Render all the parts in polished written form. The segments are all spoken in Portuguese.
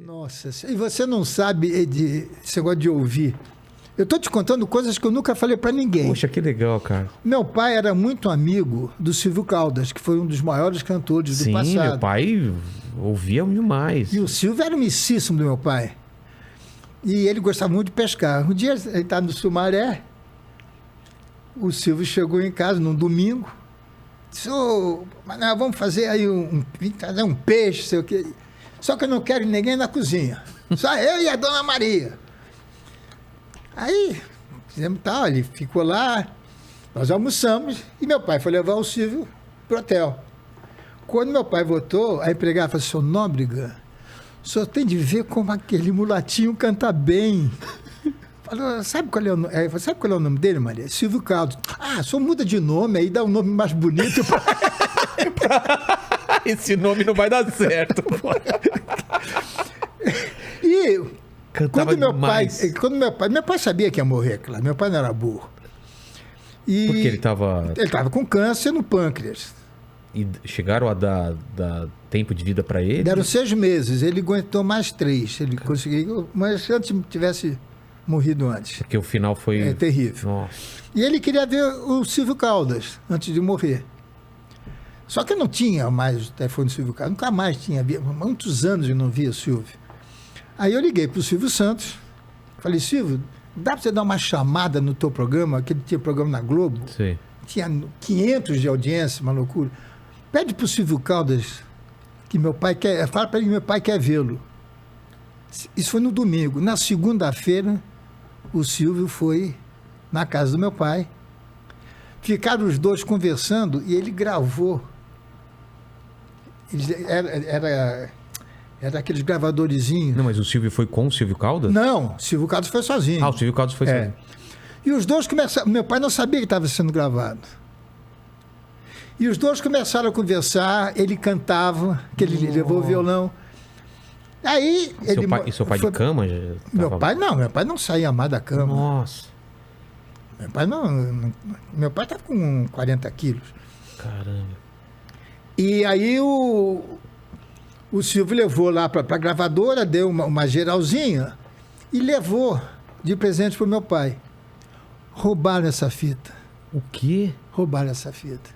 Nossa, e você não sabe esse negócio de ouvir. Eu tô te contando coisas que eu nunca falei para ninguém. Poxa, que legal, cara. Meu pai era muito amigo do Silvio Caldas, que foi um dos maiores cantores do passado. Sim, meu pai ouvia demais. E o Silvio era amicíssimo do meu pai. E ele gostava muito de pescar. Um dia ele estava no Sumaré, o Silvio chegou em casa num domingo, disse, Manel, vamos fazer aí um peixe, sei o quê. Só que eu não quero ninguém na cozinha. Só eu e a Dona Maria. Aí, fizemos tal, ele ficou lá, nós almoçamos, e meu pai foi levar o Silvio pro hotel. Quando meu pai voltou, a empregada falou, seu Nóbrega, o senhor tem de ver como aquele mulatinho canta bem. Falou, sabe qual é o nome dele, Maria? Silvio Caldas. Ah, só muda de nome, aí dá um nome mais bonito. Esse nome não vai dar certo. E cantava demais. Meu pai sabia que ia morrer, claro. Meu pai não era burro. E porque ele estava... Ele estava com câncer no pâncreas. E chegaram a dar tempo de vida para ele? Deram 6 meses. Ele aguentou mais 3. Ele conseguiu... Mas se antes tivesse morrido antes. Porque o final foi... É terrível. Nossa. E ele queria ver o Silvio Caldas antes de morrer. Só que eu não tinha mais o telefone do Silvio Caldas. Nunca mais tinha. Muitos anos eu não via o Silvio. Aí eu liguei para o Silvio Santos. Falei, Silvio, dá para você dar uma chamada no teu programa? Que ele tinha programa na Globo. Sim. Tinha 500 de audiência, uma loucura. Pede para o Silvio Caldas que meu pai quer... Fala para ele que meu pai quer vê-lo. Isso foi no domingo. Na segunda-feira, o Silvio foi na casa do meu pai. Ficaram os dois conversando e ele gravou. Era aqueles gravadorzinhos. Não, mas o Silvio foi com o Silvio Caldas? Não, o Silvio Caldas foi sozinho. Ah, o Silvio Caldas foi sozinho. E os dois começaram... Meu pai não sabia que estava sendo gravado. E os dois começaram a conversar, ele cantava, que ele levou o violão. Aí... E seu pai de cama? Meu pai não saía mais da cama. Nossa. Meu pai estava com 40 quilos. Caramba. E aí o Silvio levou lá para a gravadora, deu uma geralzinha e levou de presente para o meu pai. Roubaram essa fita. O quê? Roubaram essa fita.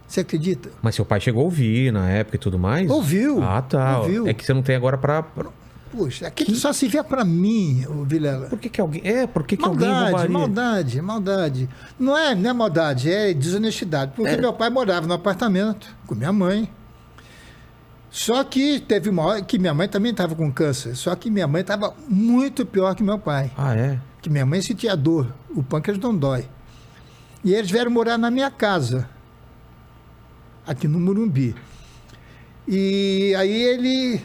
Você acredita? Mas seu pai chegou a ouvir na época e tudo mais? Ouviu. Ah, tá. Ouviu. É que você não tem agora pra... Puxa, aquilo só se vê para mim, Vilela. Por que alguém... Por que alguém roubaria? Maldade. Não é maldade, é desonestidade. Porque meu pai morava no apartamento com minha mãe. Só que teve uma hora que minha mãe também estava com câncer. Só que minha mãe estava muito pior que meu pai. Ah, é? Que minha mãe sentia dor. O pâncreas não dói. E eles vieram morar na minha casa, aqui no Morumbi. E aí ele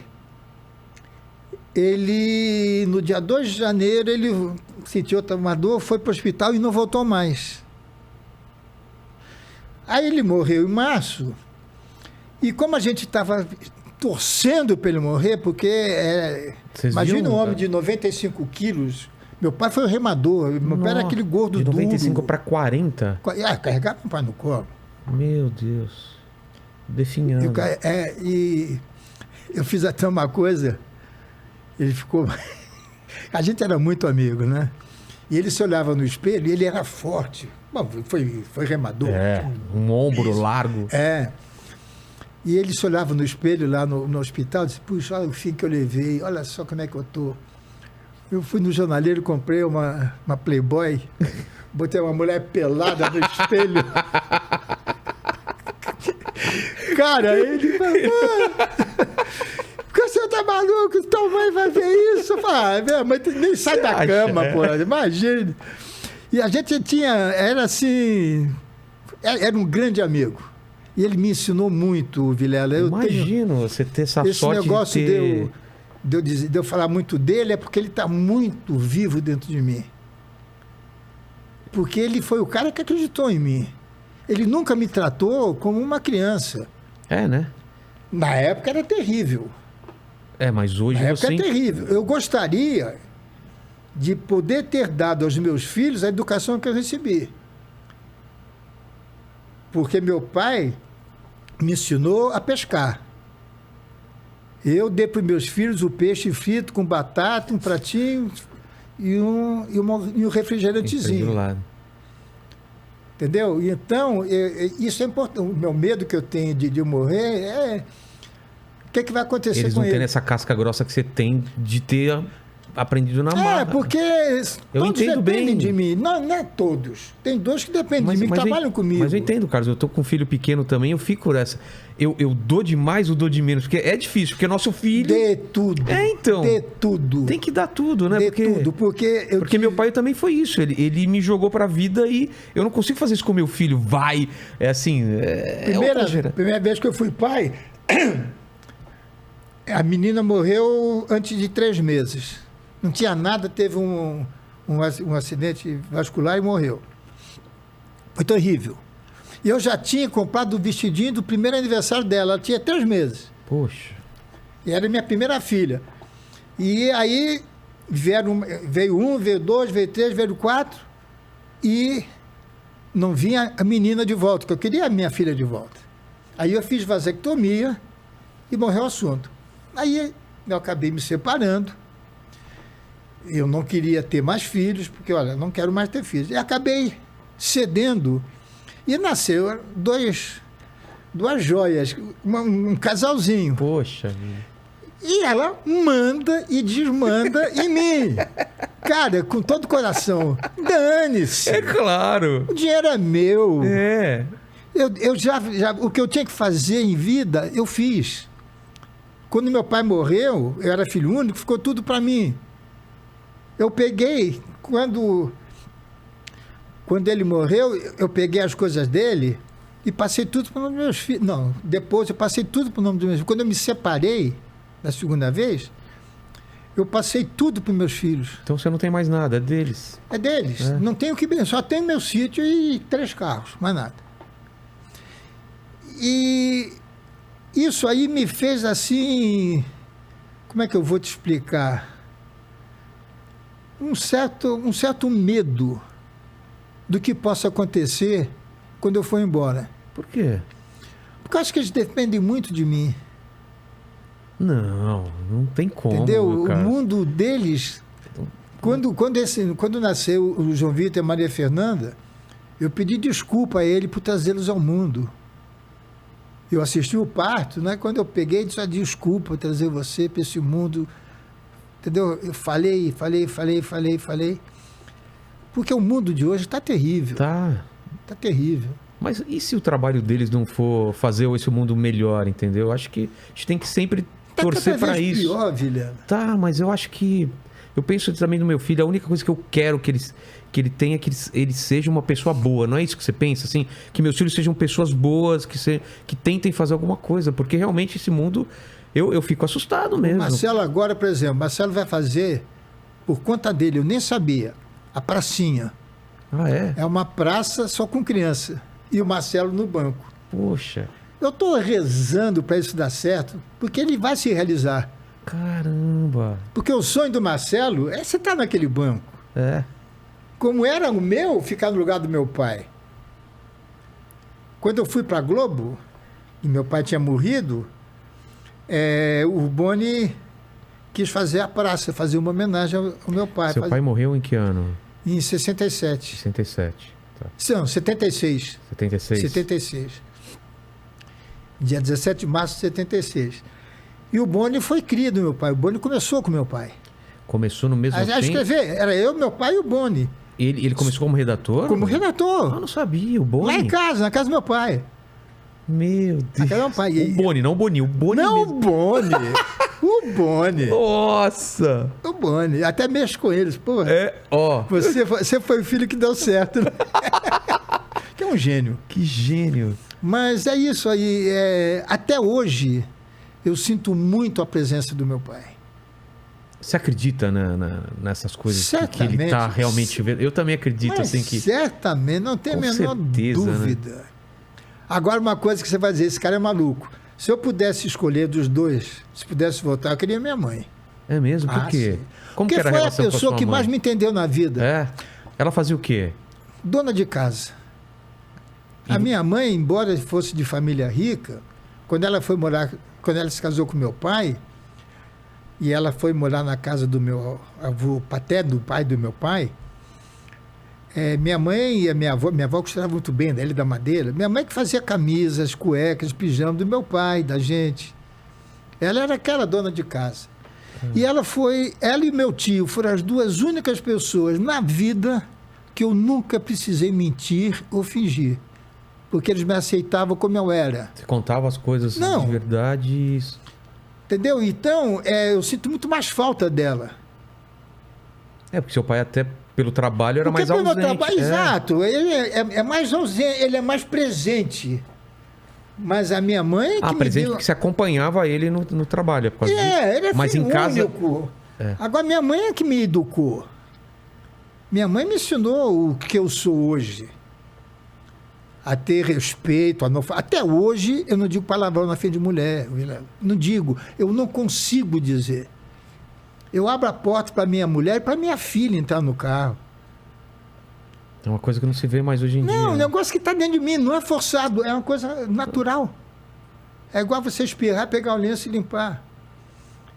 no dia 2 de janeiro, ele sentiu uma dor, foi para o hospital e não voltou mais. Aí ele morreu em março. E como a gente estava torcendo para ele morrer, porque imagina um homem de 95 quilos. Meu pai foi o remador. Meu pai era aquele gordo de 95 duro. para 40? Carregava meu pai no colo. Meu Deus. Definhando. E eu fiz até uma coisa. Ele ficou... A gente era muito amigo, né? E ele se olhava no espelho e ele era forte. Bom, foi remador. Um ombro largo. E ele se olhava no espelho lá no hospital e disse, puxa, olha o fim que eu levei, olha só como é que eu tô. Eu fui no jornaleiro, comprei uma Playboy, botei uma mulher pelada no espelho. Cara, ele falou, você tá maluco? Tua mãe vai ver isso? Eu falei, minha mãe nem sai da cama, pô, imagine. E a gente era assim, era um grande amigo. E ele me ensinou muito, Vilela. Imagino você ter essa esse sorte negócio de ter... de eu falar muito dele é porque ele está muito vivo dentro de mim. Porque ele foi o cara que acreditou em mim. Ele nunca me tratou como uma criança. Né? Na época era terrível. Mas hoje Na época é terrível. Eu gostaria de poder ter dado aos meus filhos a educação que eu recebi. Porque meu pai me ensinou a pescar. Eu dei para os meus filhos o peixe frito com batata, um pratinho e um refrigerantezinho. Do lado. Entendeu? Então, isso é importante. O meu medo que eu tenho de morrer é... O que, é que vai acontecer Eles com não ele? têm essa casca grossa que você tem de ter aprendido na marra. Porque Eu todos entendo dependem bem. de mim. Não é todos. Tem dois que dependem de mim, que trabalham comigo. Mas eu entendo, Carlos. Eu tô com um filho pequeno também, eu fico nessa. Eu dou de mais ou dou de menos? Porque é difícil, porque nosso filho... Dê tudo. Então. Dê tudo. Tem que dar tudo, né? Dê tudo, porque meu pai também foi isso. Ele me jogou pra vida e eu não consigo fazer isso com meu filho. Vai. É assim. Primeira vez que eu fui pai, a menina morreu antes de 3 meses. Não tinha nada, teve um acidente vascular e morreu. Foi terrível. E eu já tinha comprado o vestidinho do primeiro aniversário dela. Ela tinha 3 meses. Poxa. E era minha primeira filha. E aí veio 1, veio 2, veio 3, veio 4. E não vinha a menina de volta, que eu queria a minha filha de volta. Aí eu fiz vasectomia e morreu o assunto. Aí eu acabei me separando. Eu não queria ter mais filhos, porque, olha, não quero mais ter filhos. E acabei cedendo. E nasceu duas joias, um casalzinho. Poxa vida. E ela manda e desmanda em mim. Cara, com todo o coração. Dane-se. É claro. O dinheiro é meu. É. Eu já, o que eu tinha que fazer em vida, eu fiz. Quando meu pai morreu, eu era filho único, ficou tudo para mim. Eu peguei, quando ele morreu, eu peguei as coisas dele e passei tudo para os meus filhos. Não, depois eu passei tudo para o nome dos meus filhos. Quando eu me separei, da segunda vez, eu passei tudo para os meus filhos. Então você não tem mais nada, é deles. É deles. É. Não tenho o que bem, só tenho meu sítio e 3 carros, mais nada. E isso aí me fez assim... Como é que eu vou te explicar? Um certo medo do que possa acontecer quando eu for embora. Por quê? Porque eu acho que eles dependem muito de mim. Não tem como. Entendeu? Cara. O mundo deles... Quando nasceu o João Vitor e a Maria Fernanda, eu pedi desculpa a ele por trazê-los ao mundo. Eu assisti o parto, né? Quando eu peguei, disse, desculpa por trazer você para esse mundo... Entendeu? Eu falei. Porque o mundo de hoje está terrível. Está terrível. Mas e se o trabalho deles não for fazer esse mundo melhor, entendeu? Eu acho que a gente tem que sempre torcer para isso. Pior, Vilela. Tá, mas eu acho que... Eu penso também no meu filho, a única coisa que eu quero que ele tenha é que ele seja uma pessoa boa. Não é isso que você pensa? Assim, que meus filhos sejam pessoas boas, que tentem fazer alguma coisa. Porque realmente esse mundo... Eu fico assustado mesmo. O Marcelo agora, por exemplo, Marcelo vai fazer, por conta dele, eu nem sabia, a pracinha. Ah, é? É uma praça só com criança. E o Marcelo no banco. Poxa. Eu estou rezando para isso dar certo, porque ele vai se realizar. Caramba. Porque o sonho do Marcelo é você estar naquele banco. É. Como era o meu, ficar no lugar do meu pai. Quando eu fui para a Globo, e meu pai tinha morrido... o Boni quis fazer a praça, fazer uma homenagem ao meu pai. Seu pai morreu em que ano? Em 67. 67. Tá. Não, 76. 76? 76. Dia 17 de março de 76. E o Boni foi cria do meu pai. O Boni começou com meu pai. Começou no mesmo tempo? A escrever. Era eu, meu pai e o Boni. Ele começou como redator? Como redator. Eu não sabia, o Boni. Lá em casa, na casa do meu pai. Meu Deus. Meu pai. O Boni, não o Boni. O Boni não, mesmo. O Boni. O Boni. Nossa. O Boni. Até mexo com eles. Pô, Você foi o filho que deu certo. Né? Que é um gênio. Que gênio. Mas é isso aí. Até hoje, eu sinto muito a presença do meu pai. Você acredita nessas coisas que ele está realmente vendo? Eu também acredito. Mas assim que... Certamente, não tem a menor dúvida. Né? Agora, uma coisa que você vai dizer, esse cara é maluco. Se eu pudesse escolher dos dois, se pudesse votar, eu queria minha mãe. É mesmo? Por quê? Como Porque que era a relação foi a pessoa que mais me entendeu na vida. É? Ela fazia o quê? Dona de casa. A minha mãe, embora fosse de família rica, quando ela se casou com meu pai, e ela foi morar na casa do meu avô paterno, do pai do meu pai. Minha mãe e a minha avó gostavam muito bem da Ilha da Madeira. Minha mãe que fazia camisas, cuecas, pijamas do meu pai, da gente. Ela era aquela dona de casa. E ela e meu tio foram as duas únicas pessoas na vida que eu nunca precisei mentir ou fingir. Porque eles me aceitavam como eu era. Você contava as coisas Não. de verdade. Entendeu? Então, eu sinto muito mais falta dela. Porque seu pai até pelo trabalho era Porque mais ausente. trabalho, exato. Ele é mais ausente, ele é mais presente. Mas a minha mãe que me presente deu... porque você acompanhava ele no trabalho. Por causa ele é Mas filho em casa... único. Agora, minha mãe é que me educou. Minha mãe me ensinou o que eu sou hoje. A ter respeito, até hoje eu não digo palavrão na frente de mulher. Não digo, eu não consigo dizer. Eu abro a porta para minha mulher e para minha filha entrar no carro. É uma coisa que não se vê mais hoje em dia. Não, um né? negócio que está dentro de mim, não é forçado, é uma coisa natural. É igual você espirrar, pegar o lenço e limpar.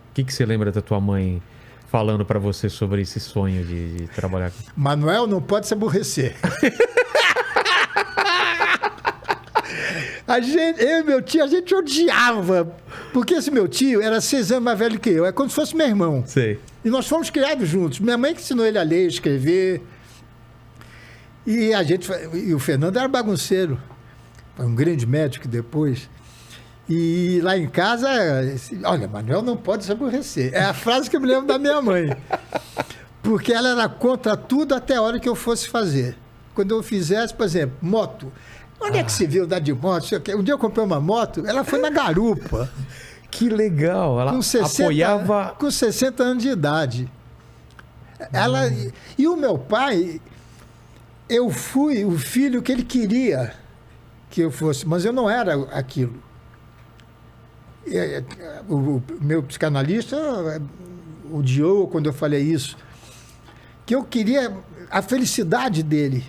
O que você lembra da tua mãe falando para você sobre esse sonho de trabalhar? Manuel não pode se aborrecer. Eu e meu tio, a gente odiava. Porque esse meu tio era 6 anos mais velho que eu. É como se fosse meu irmão. Sei. E nós fomos criados juntos. Minha mãe que ensinou ele a ler, escrever. E o Fernando era bagunceiro. Foi um grande médico depois. E lá em casa, olha, Manuel não pode se aborrecer. É a frase que eu me lembro da minha mãe. Porque ela era contra tudo até a hora que eu fosse fazer. Quando eu fizesse, por exemplo, moto. Onde é que se viu andar de moto? Um dia eu comprei uma moto, ela foi na garupa. Que legal. Ela apoiava... Com 60 anos de idade. E o meu pai, eu fui o filho que ele queria que eu fosse, mas eu não era aquilo. O meu psicanalista odiou quando eu falei isso. Que eu queria a felicidade dele.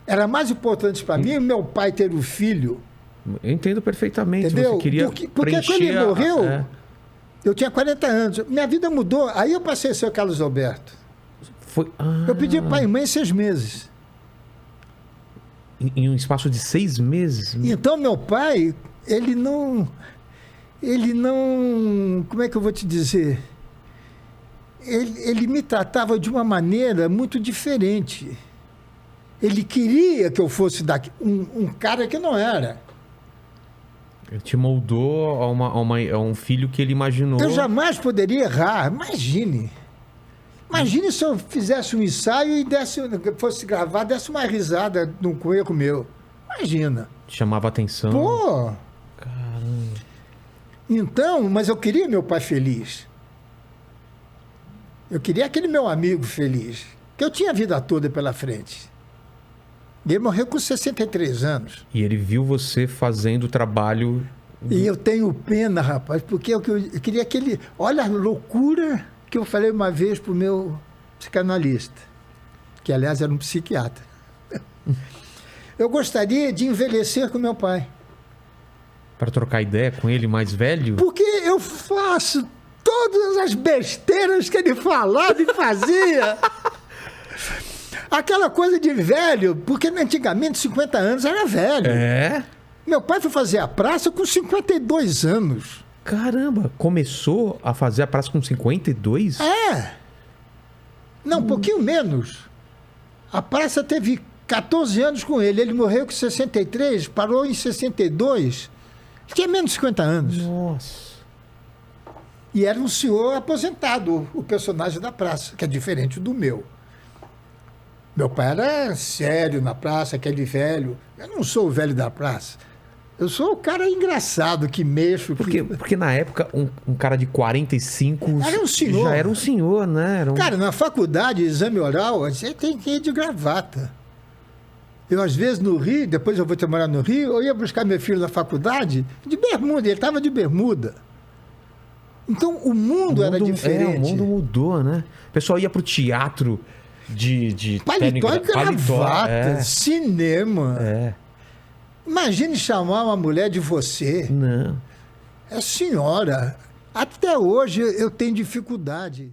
Era mais importante para mim meu pai ter um filho. Eu entendo perfeitamente. Entendeu? Você queria porque quando ele morreu, eu tinha 40 anos. Minha vida mudou. Aí eu passei a ser o Carlos Alberto. Eu pedi pai e mãe 6 meses. Em um espaço de 6 meses? Então, meu pai, ele não... Como é que eu vou te dizer? Ele me tratava de uma maneira muito diferente. Ele queria que eu fosse um cara que não era. Ele te moldou a um filho que ele imaginou. Eu jamais poderia errar. Imagine se eu fizesse um ensaio e fosse gravar, desse uma risada num erro meu. Imagina. Chamava atenção. Pô! Caramba. Então, mas eu queria meu pai feliz. Eu queria aquele meu amigo feliz. Que eu tinha a vida toda pela frente. Ele morreu com 63 anos. E ele viu você fazendo o trabalho... E eu tenho pena, rapaz, porque eu queria que ele... Olha a loucura que eu falei uma vez para o meu psicanalista, que, aliás, era um psiquiatra. Eu gostaria de envelhecer com meu pai. Para trocar ideia com ele mais velho? Porque eu faço todas as besteiras que ele falava e fazia. Aquela coisa de velho, porque antigamente 50 anos era velho. É? Meu pai foi fazer a praça com 52 anos. Caramba, começou a fazer a praça com 52? Não, um pouquinho menos. A praça teve 14 anos com ele. Ele morreu com 63, parou em 62. Tinha menos de 50 anos. Nossa. E era um senhor aposentado, o personagem da praça, que é diferente do meu. Meu pai era sério na praça, aquele velho. Eu não sou o velho da praça. Eu sou o cara engraçado que mexo. Porque na época, um cara de 45 era um senhor. Já era um senhor, né? Cara, na faculdade, exame oral, você tem que ir de gravata. Eu, às vezes, no Rio, depois eu vou morar no Rio, eu ia buscar meu filho na faculdade de bermuda. Ele estava de bermuda. Então, o mundo era diferente. O mundo mudou, né? O pessoal ia pro teatro de paletó e gravata, cinema. É. Imagine chamar uma mulher de você. Não. É senhora. Até hoje eu tenho dificuldade